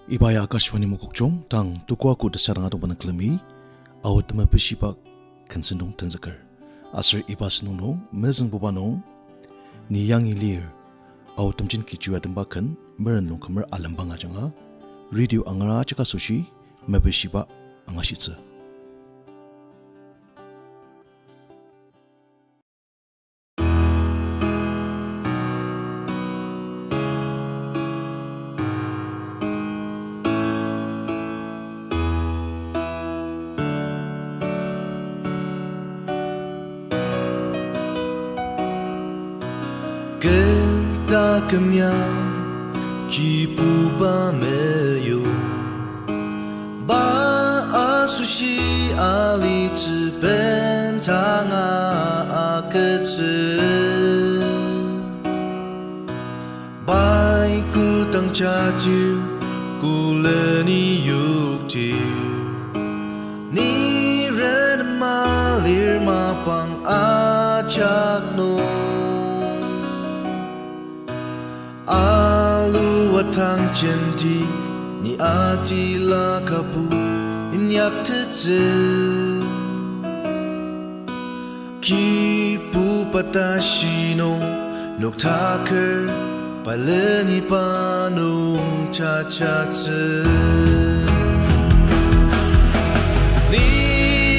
Ibaya akashwani mukukchong tang tukwa ku dasarang atong panaklami Aotemjen Meyipa Sentilong tanzakar asar ibas nung mezeng bubanong ni Yangi lir Aotemjen Kichu adembakan meran Longkumer alambang ajanga radio angara chaka Toshi Meyipa angashitsa. Ketakemnya kipu pameyo ba asushi ali zhiben tanga Kaketshir bai ku tang jaju ku le ni yukti ni ren ma lir ma pang ajak no Aluwatang jenti ni adila kapu inyak teze kipu patashino nok taker paleni panung cha-cha-ze ni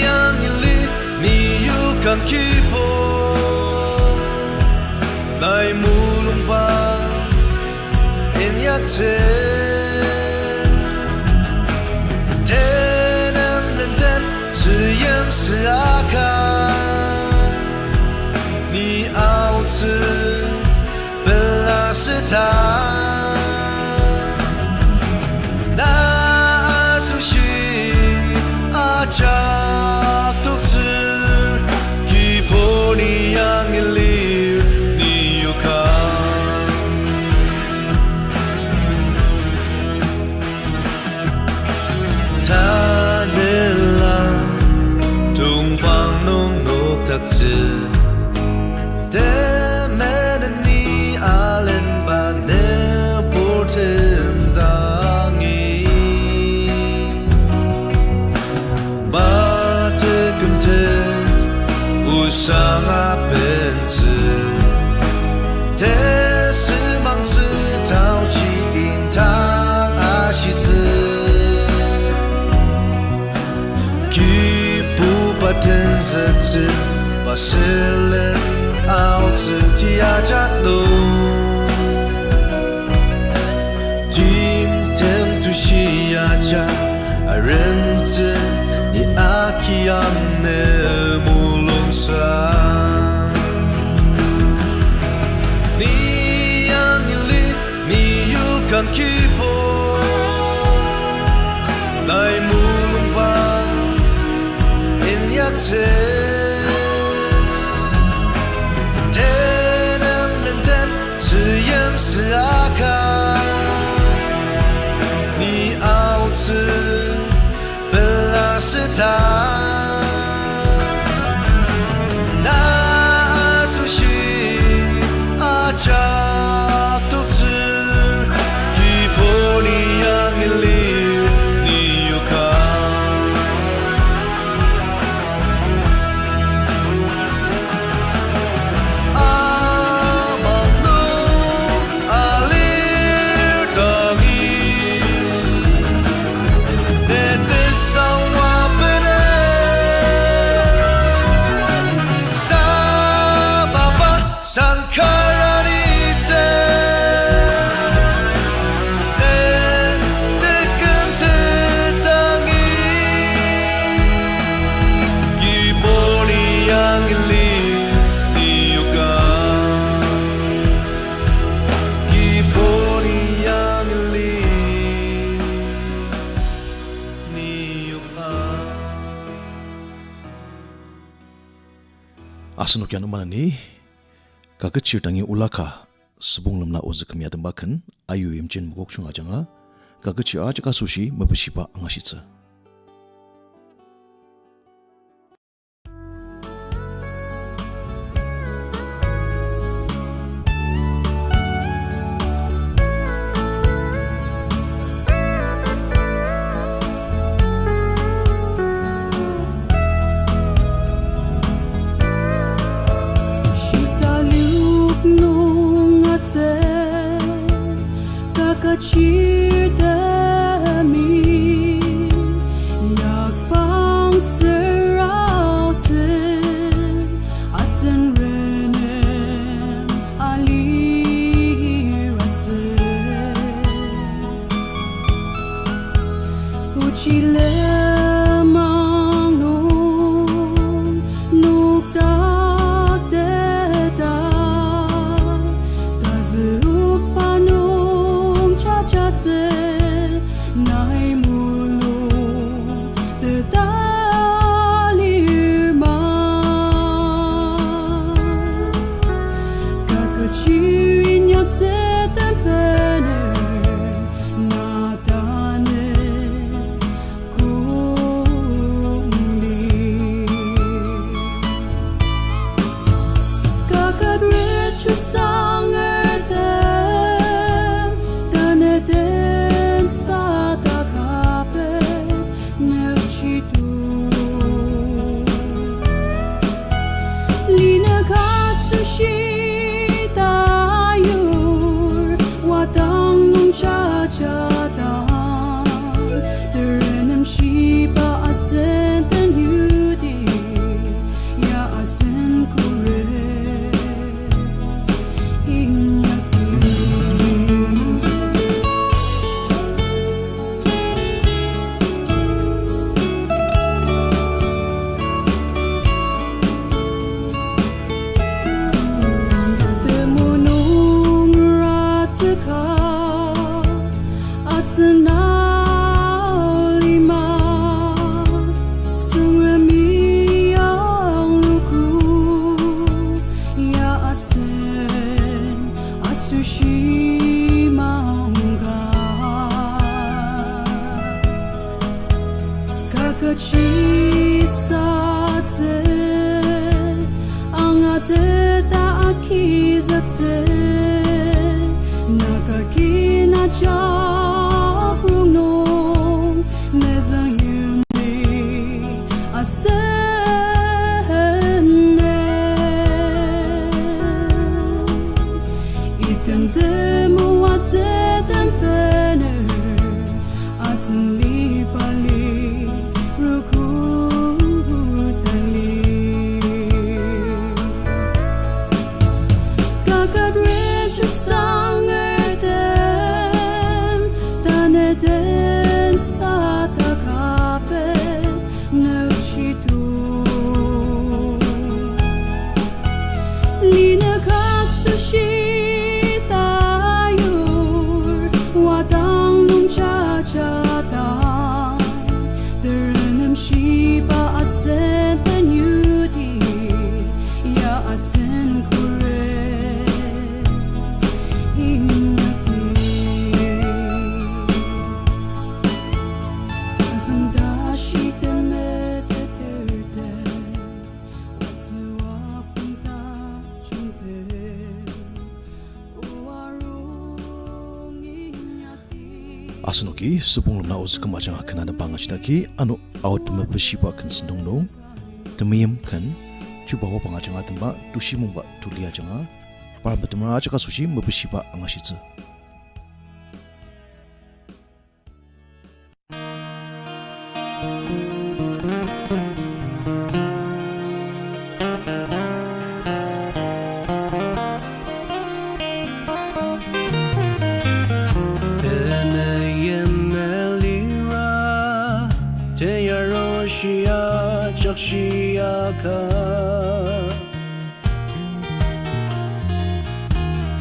yang ili ni yukang kipo nai mulung pa Temeim den Tiameren是阿卡，你熬制本来是他，那苏西阿扎独自，基婆你养一里你有卡。Temeim ni alen ba ne portem Dangi ba tegumtet usang apenzi te simang zi Taochi in tang ashizi kipu paten zi把失恋熬自己压着路，听天都西压着，爱人子你阿基扬的木龙山，你养你里你有看起波，来木龙吧，因压着。是阿卡，你熬制本来是他，那苏西阿扎独自，基婆你养一里你有卡。Asanok yan naman ni Kaketshir tangi ulaka Suponglemla Ozukum adembakan Aotemjen mukukchong ajanga Kaketshir chaka Toshi Meyipa angashitsa. nung ase Kaketshir demi yak pang serautin asen renem ali rase uchile Asnoki Suponglemla Ozukum ajang akan ada bangasnaki anu Aotemjen bersifat Sentilong Temeim kan Chubawapang ajang atemba Toshi mumba tulia ajang para bertemu aja kasushi bersifat angasitse.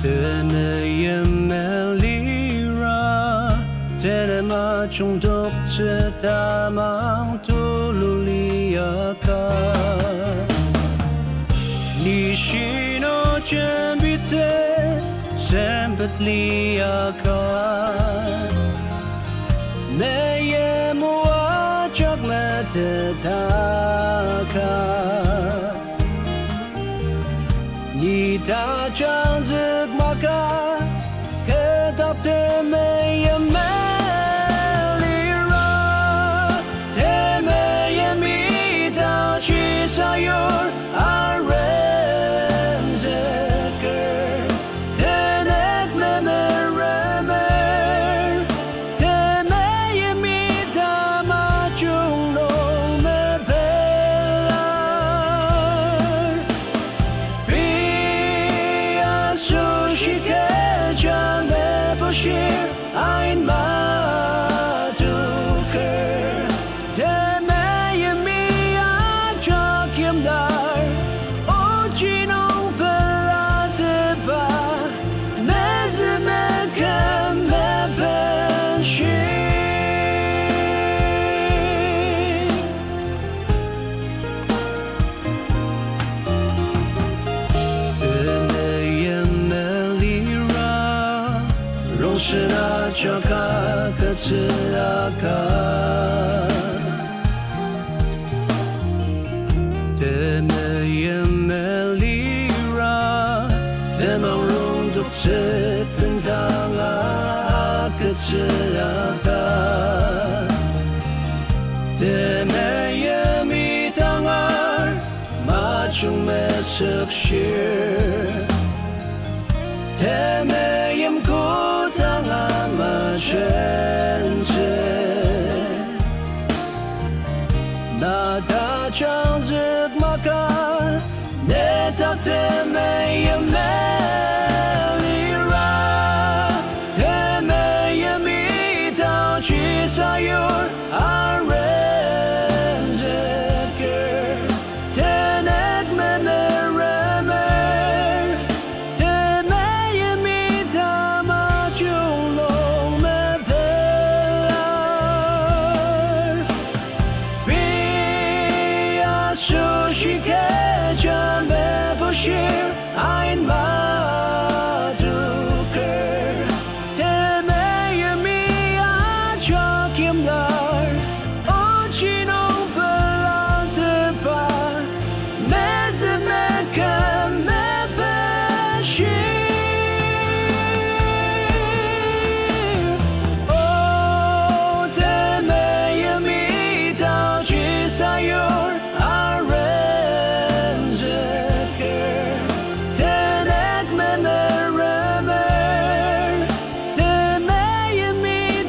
Temeim melira tenema chungdok cetamang tululiaka Nishino jembite sempet liaka Neyemu ajak metetaka Nita janzuk maka Kedap temeim melira Temeim mi Taochi sayur Aren zeker Kaketshir Temeim melira Temeim dokter pentanga Kaketshir Temeim itangar Machung mesuk shir Temeim kutanga machenche Nata changzit makar Neta temeim melira Temeim Taochi sayur arenzeker Tenek memeremer Temeim tamachulong mepelar Bia sushi kechan bebushir ein maduker Temeim achakimlar Ochinong pelanteba Mezemeka mebeshir Oh Temeim Taochi sayur arenzeker Tenek memeremer Temeim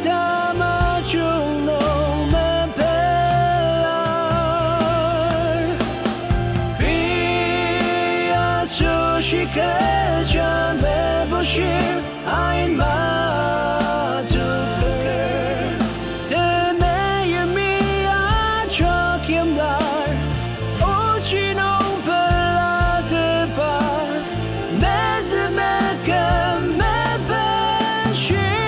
tamachulong mepelar Bia sushi kechan bebushir ein maduker Temeim achakimlar Ochinong pelanteba Mezemeka mebeshir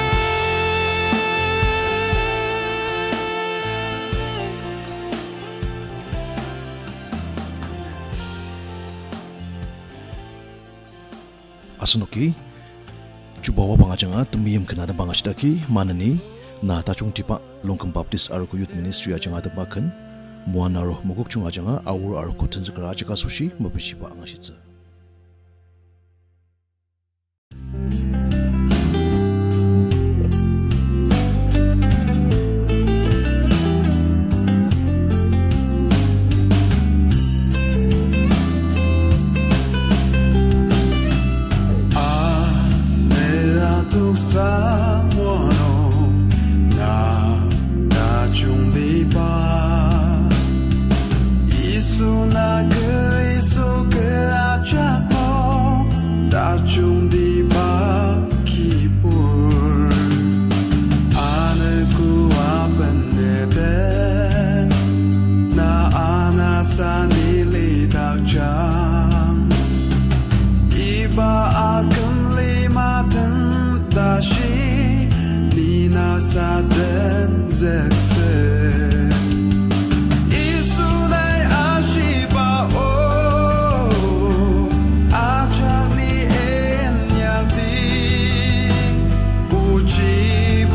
Asanoki Chubawapang ajanga Temeim kenada bangashidaki manani na Tajungtiba Longkhum Baptist Arko Youth Ministry ajanga tabakan Muanaro Mugukchung ajanga Awur Arko Tenzakara ajaka sushi Meyipa angashitsa Tajungtiba kipur Anaku apanete Na anasani lidakjang Iba akan limatan dashi Nina saden zetse Isunai ashiba She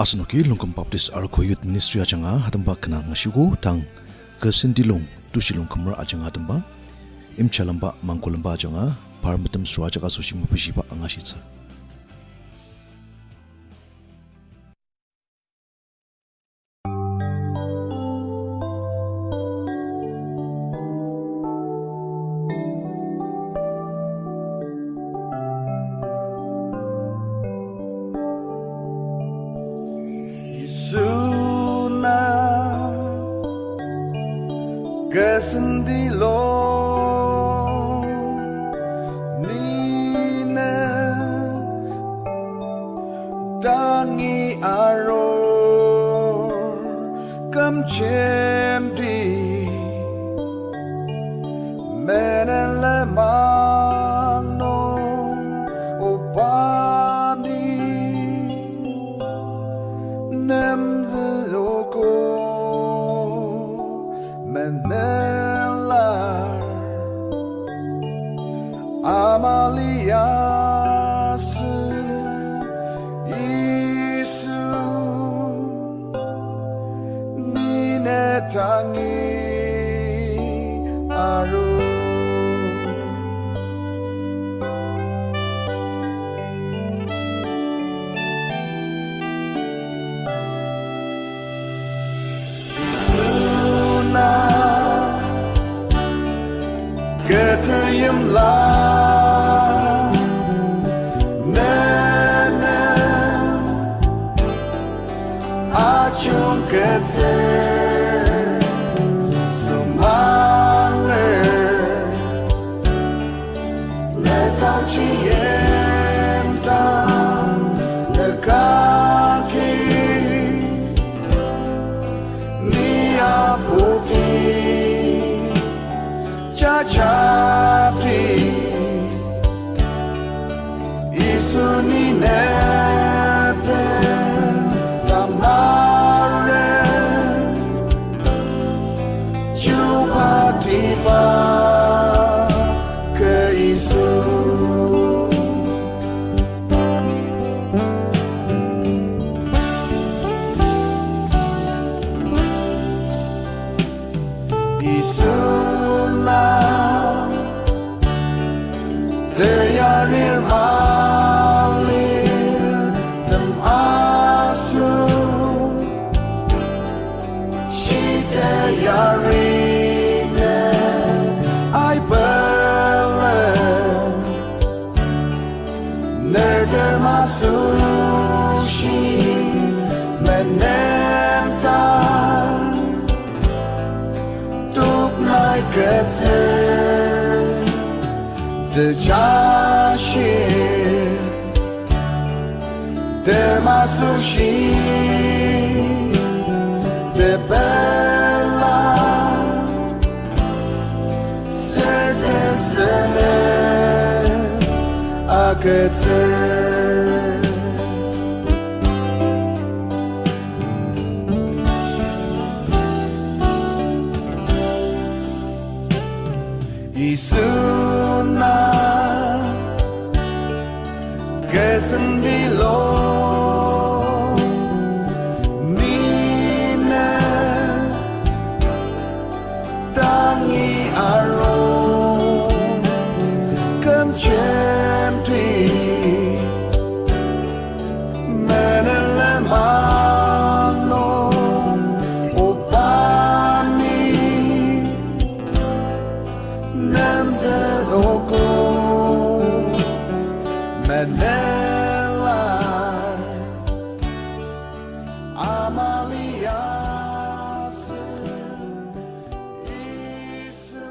Asnoki Longkhum Baptist Arko Youth Ministry achanga hadamba kana ngashigo tang ke Sentilong Toshi Longkumer achanga hadamba imchalamba mangkolamba achanga parmatam swajaga sushi mapeshiba angashitsa. Sentilong Nina Dangi Aror Kamchemdi Menele Mangno Opani Nemziloko Menelar Amalias Isu Ninetangi Aru Kaketshir Nene Tajungtiba Sumangler Le Taochi Yemtam Le Kaki Niaputi Chachati Isuni Nete Temeim Chubawapang Kichu Tiameren malir temasu Shite yarine I bele Nerter masushi Menemta Tuk Kaketshir Tajungtiba Temasushi Tebela Sertesene Kaketshir Isuna Sentilong Nina Dangi Aror Kamchemdi Menele Mangno Opani Nemziloko Menelar Amalias Isu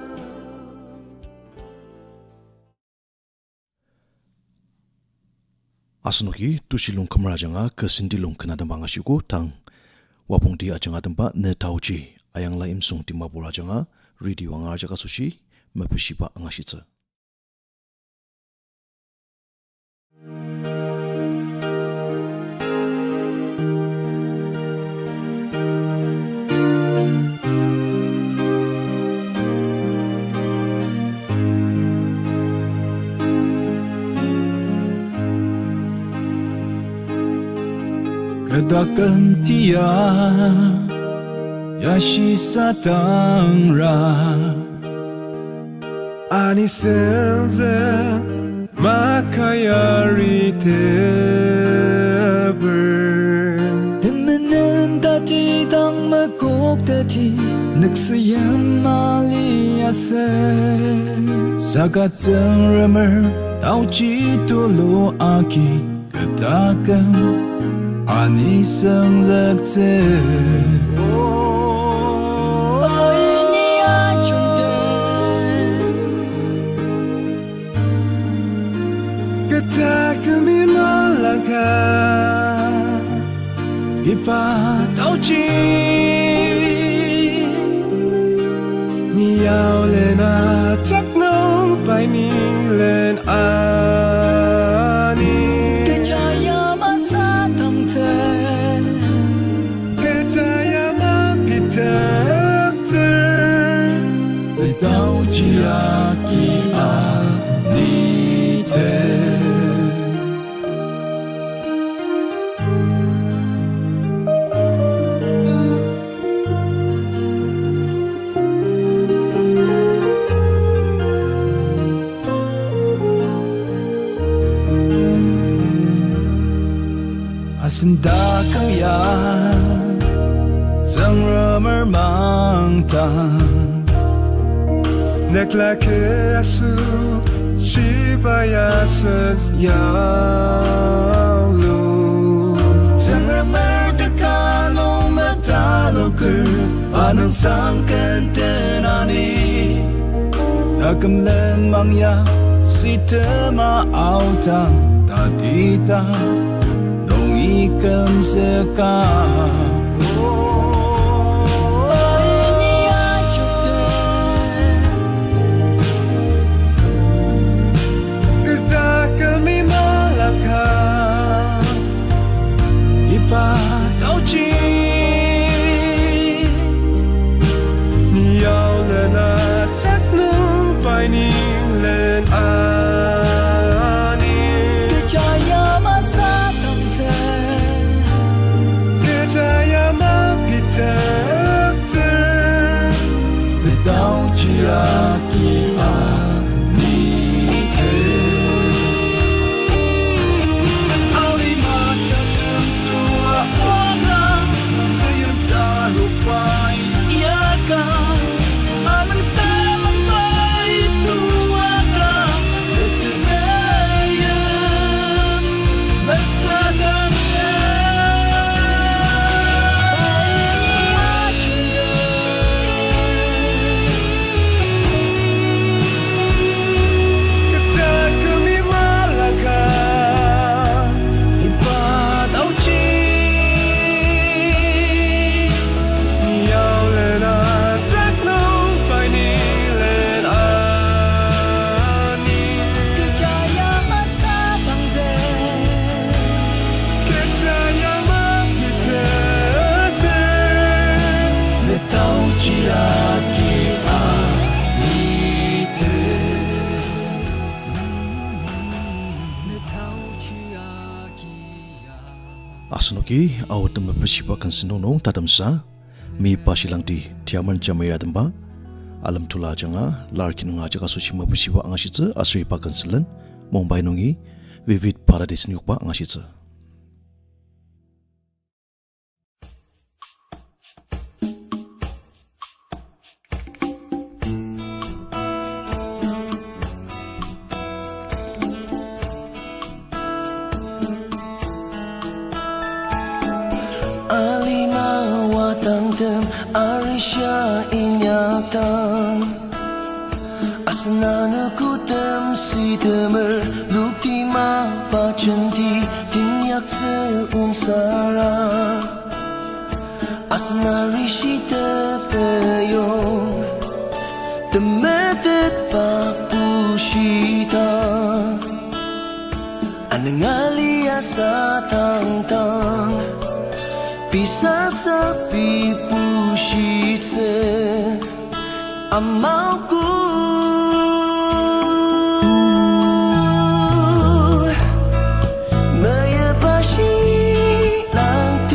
Asnoki Toshi Longkumer ajanga ke Sentilong kana damba ngashigo tang Wabongti ajanga damba ne Taochi ayang la imsung timabura ajanga radio anga jaga sushi mapeshiba angashitsa. Kedakan tia Yashi satangra Ani senze Makayari teber Temenan dati dang magkok dati Nagsayam maliyase Sagat zeng remer Taochi tolo aki Kedakan Ani seng zakte Kami malangkah Meyipa Taochi Niao lena chắc nông bài ni lên ani Kejaya masa tamte Kejaya ma pitete Le Taochi aki anite Asenda kaya Sang remer mangtang Nekla ke asu Shibaya set yaulu Sang remer dekano metaloker Anang sang kentenani Nakam len mangya Sitema autang Taditang Ikan sekam ini aja Kita kami malangkah Meyipa Taochi Niao lena chắc nung bài ni lên ani Kejaya masa Kejaya mapitete Le Taochi aki anite Ali mata tentua orang Sayang tarupai iaka Anang talampai tuaka Le Temeim Masadang Asnoki Aotemjen Meyipa Sentilong tatamsa Meyipa Shilangti Tiameren Jamir adamba alam tula janga larkin nga jaga suci Meyipa angashitse asri pa kanselan Mumbai nungi vivid paradis nyukpa angashitse Arisha inyatan Asnana kutem si temer Lukti ma pacenti Tinyak seunsara Asna rishi tepeyong Temetet papushita Anangalia sa tang-tang Bisa sepi pushitse Amauku Meyipa Shilangti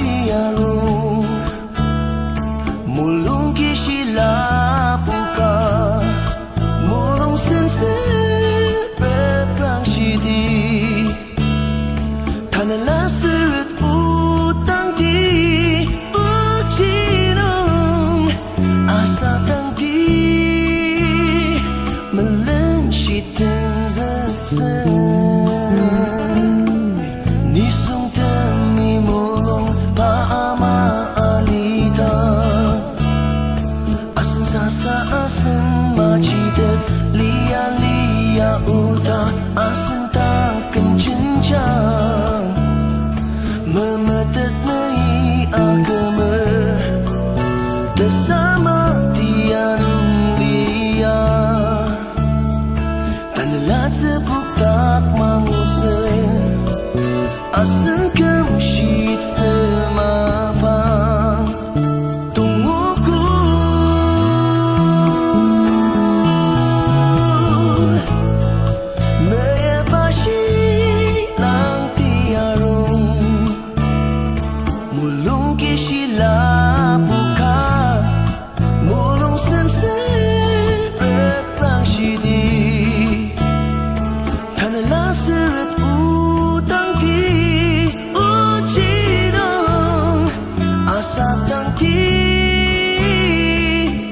shi ten ze ze ni sung te mi mo long pa ama alita asan sa sa asan ma chi de lia lia uta asan ta kem chin chang memetet nei agamer bersama tian lia tanlah tepuk tak mangut se asan kem shit semapang tungguku Meyipa Shilangti arung mulung ki shilapuka mulung sense berperang shidi tanah seret utang ki ucidong asa tangki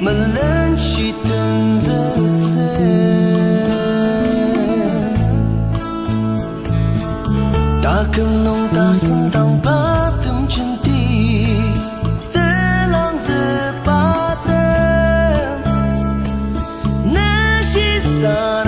melenci tenzetse takkan nong ta sentang patem centi telang sepatem nasi sana